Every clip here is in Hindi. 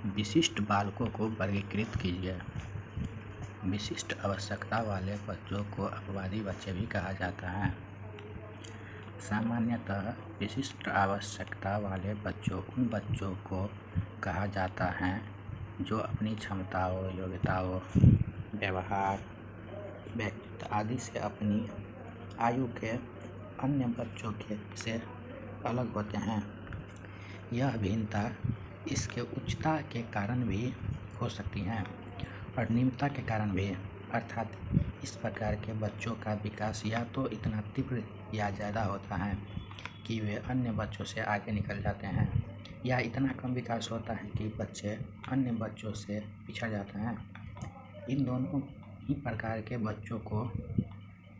विशिष्ट बालकों को वर्गीकृत कीजिए। विशिष्ट आवश्यकता वाले बच्चों को अपवादी बच्चे भी कहा जाता है। सामान्यतः विशिष्ट आवश्यकता वाले बच्चों उन बच्चों को कहा जाता है जो अपनी क्षमताओं, योग्यताओं, व्यवहार, व्यक्तित्व आदि से अपनी आयु के अन्य बच्चों से अलग होते हैं। यह भिन्नता इसके उच्चता के कारण भी हो सकती है और निम्नता के कारण भी, अर्थात इस प्रकार के बच्चों का विकास या तो इतना तीव्र या ज़्यादा होता है कि वे अन्य बच्चों से आगे निकल जाते हैं, या इतना कम विकास होता है कि बच्चे अन्य बच्चों से पिछड़ जाते हैं। इन दोनों ही प्रकार के बच्चों को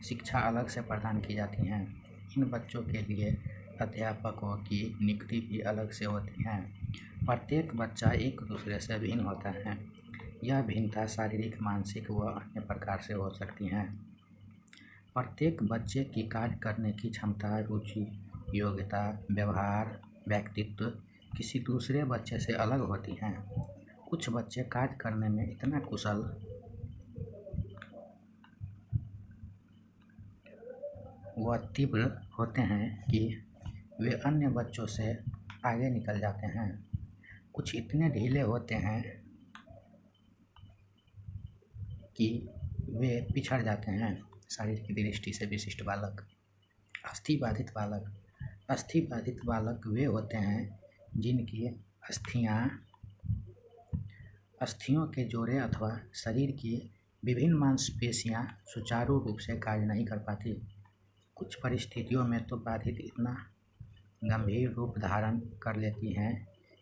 शिक्षा अलग से प्रदान की जाती है। इन बच्चों के लिए अध्यापकों की नियुक्ति भी अलग से होती है। प्रत्येक बच्चा एक दूसरे से भिन्न होता है। यह भिन्नता शारीरिक, मानसिक व अन्य प्रकार से हो सकती है। प्रत्येक बच्चे की कार्य करने की क्षमता, रुचि, योग्यता, व्यवहार, व्यक्तित्व किसी दूसरे बच्चे से अलग होती हैं। कुछ बच्चे कार्य करने में इतना कुशल व तीव्र होते हैं कि वे अन्य बच्चों से आगे निकल जाते हैं। कुछ इतने ढीले होते हैं कि वे पिछड़ जाते हैं। शारीर की दृष्टि से विशिष्ट बालक। अस्थिबाधित बालक। अस्थिबाधित बालक वे होते हैं जिनकी अस्थियों के जोड़े अथवा शरीर की विभिन्न मांसपेशियां सुचारू रूप से कार्य नहीं कर पाती। कुछ परिस्थितियों में तो बाधित इतना गंभीर रूप धारण कर लेती हैं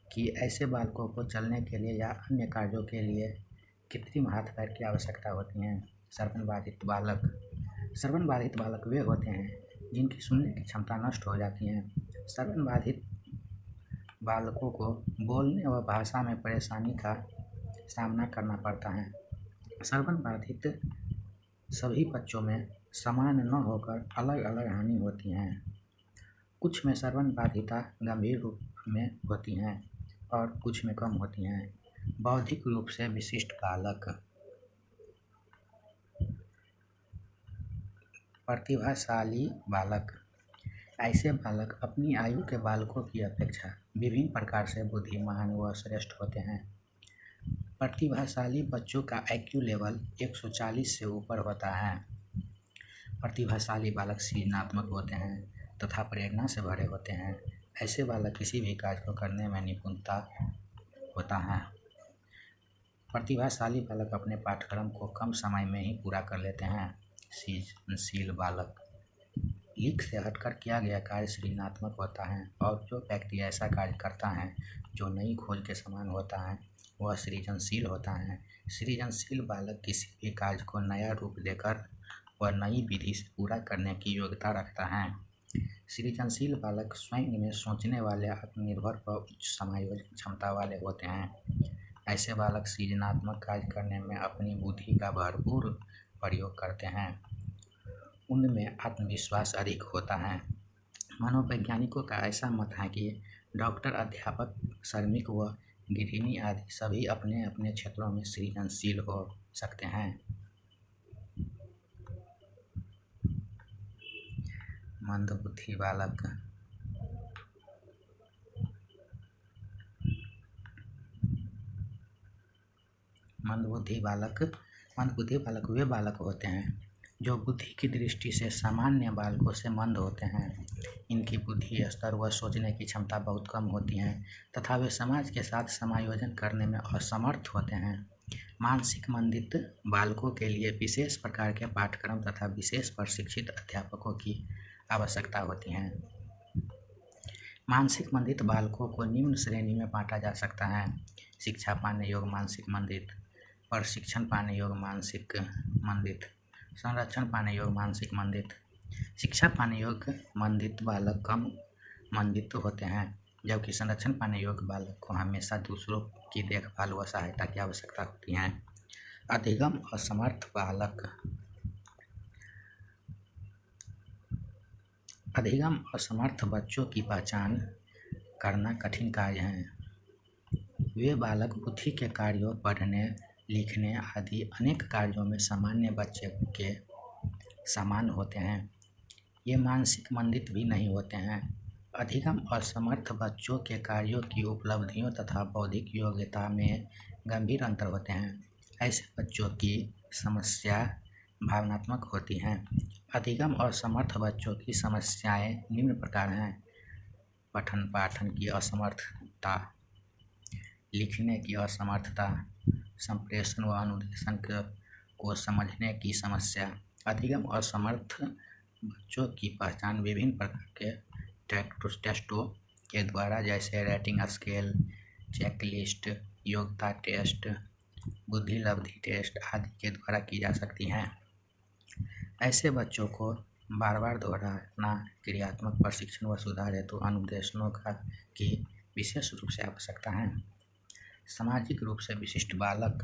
कि ऐसे बालकों को चलने के लिए या अन्य कार्यों के लिए कृत्रिम हाथ पैर की आवश्यकता होती है। श्रवण बाधित बालक। श्रवण बाधित बालक वे होते हैं जिनकी सुनने की क्षमता नष्ट हो जाती है। श्रवण बाधित बालकों को बोलने व भाषा में परेशानी का सामना करना पड़ता है। श्रवण बाधित सभी बच्चों में समान न होकर अलग अलग हानि होती हैं। कुछ में श्रवण बाधिता गंभीर रूप में होती हैं और कुछ में कम होती हैं। बौद्धिक रूप से विशिष्ट बालक। प्रतिभाशाली बालक। ऐसे बालक अपनी आयु के बालकों की अपेक्षा विभिन्न प्रकार से बुद्धिमान व श्रेष्ठ होते हैं। प्रतिभाशाली बच्चों का IQ लेवल 140 से ऊपर होता है। प्रतिभाशाली बालक सृजनात्मक होते हैं तथा प्रेरणा से भरे होते हैं। ऐसे बालक किसी भी कार्य को करने में निपुणता होता है। प्रतिभाशाली बालक अपने पाठ्यक्रम को कम समय में ही पूरा कर लेते हैं। सृजनशील बालक। लिख से हटकर किया गया कार्य सृजनात्मक होता है और जो व्यक्ति ऐसा कार्य करता है जो नई खोज के समान होता है वह सृजनशील होता है। सृजनशील बालक किसी भी कार्य को नया रूप देकर व नई विधि से पूरा करने की योग्यता रखता है। सृजनशील बालक स्वयं में सोचने वाले, आत्मनिर्भर व उच्च समायोजन क्षमता वाले होते हैं। ऐसे बालक सृजनात्मक कार्य करने में अपनी बुद्धि का भरपूर प्रयोग करते हैं। उनमें आत्मविश्वास अधिक होता है। मनोवैज्ञानिकों का ऐसा मत है कि डॉक्टर, अध्यापक, श्रमिक व गृहिणी आदि सभी अपने अपने क्षेत्रों में सृजनशील हो सकते हैं। मंदबुद्धि बालक। मंदबुद्धि बालक वे बालक होते हैं जो बुद्धि की दृष्टि से सामान्य बालकों से मंद होते हैं। इनकी बुद्धि स्तर व सोचने की क्षमता बहुत कम होती है तथा वे समाज के साथ समायोजन करने में असमर्थ होते हैं। मानसिक मंदित बालकों के लिए विशेष प्रकार के पाठ्यक्रम तथा विशेष प्रशिक्षित अध्यापकों की आवश्यकता होती है। मानसिक मंदित बालकों को निम्न श्रेणी में बांटा जा सकता है: शिक्षा पाने योग्य मानसिक मंदित, प्रशिक्षण पाने योग्य मानसिक मंदित, संरक्षण पाने योग्य मानसिक मंदित। शिक्षा पाने योग्य मंदित बालक कम मंदित होते हैं, जबकि संरक्षण पाने योग्य बालक को हमेशा दूसरों की देखभाल व सहायता की आवश्यकता होती है। अधिगम असमर्थ बालक। अधिगम असमर्थ बच्चों की पहचान करना कठिन कार्य है। वे बालक बुद्धि के कार्यों, पढ़ने, लिखने आदि अनेक कार्यों में सामान्य बच्चे के समान होते हैं। ये मानसिक मंदित भी नहीं होते हैं। अधिगम असमर्थ बच्चों के कार्यों की उपलब्धियों तथा बौद्धिक योग्यता में गंभीर अंतर होते हैं। ऐसे बच्चों की समस्या भावनात्मक होती हैं। अधिगम असमर्थ बच्चों की समस्याएं निम्न प्रकार हैं: पठन पाठन की असमर्थता, लिखने की असमर्थता, संप्रेषण व अनुदेशन को समझने की समस्या। अधिगम असमर्थ बच्चों की पहचान विभिन्न प्रकार के टेस्टों के द्वारा, जैसे रेटिंग स्केल, चेकलिस्ट, योग्यता टेस्ट, बुद्धि लब्धि टेस्ट आदि के द्वारा की जा सकती हैं। ऐसे बच्चों को बार बार दोहराना, क्रियात्मक प्रशिक्षण व सुधार हेतु अनुदेशनों की विशेष रूप से आवश्यकता है। सामाजिक रूप से विशिष्ट बालक।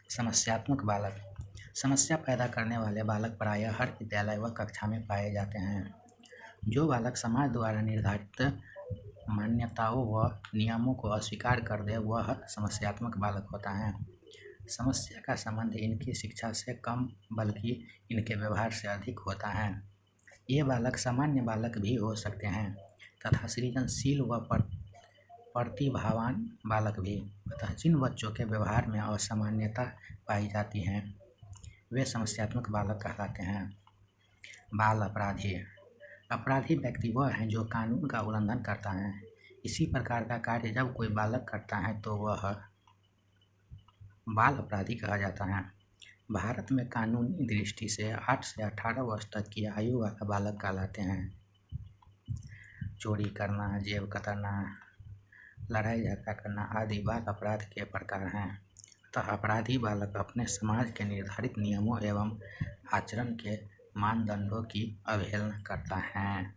समस्यात्मक बालक। समस्या पैदा करने वाले बालक प्रायः हर विद्यालय व कक्षा में पाए जाते हैं। जो बालक समाज द्वारा निर्धारित मान्यताओं व नियमों को अस्वीकार कर दे वह समस्यात्मक बालक होता है। समस्या का संबंध इनकी शिक्षा से कम बल्कि इनके व्यवहार से अधिक होता है। ये बालक सामान्य बालक भी हो सकते हैं तथा सृजनशील व प्रतिभावान बालक भी। अतः जिन बच्चों के व्यवहार में असामान्यता पाई जाती है वे समस्यात्मक बालक कहलाते हैं। बाल अपराधी। अपराधी व्यक्ति वह है जो कानून का उल्लंघन करता है। इसी प्रकार का कार्य जब कोई बालक करता है तो वह बाल अपराधी कहा जाता है। भारत में कानूनी दृष्टि से 8 से 18 वर्ष तक की आयु वाला बालक कहलाते हैं। चोरी करना, जेब कतरना, लड़ाई झगड़ा करना आदि बाल अपराध के प्रकार हैं। अतः अपराधी बालक अपने समाज के निर्धारित नियमों एवं आचरण के मानदंडों की अवहेलना करता है।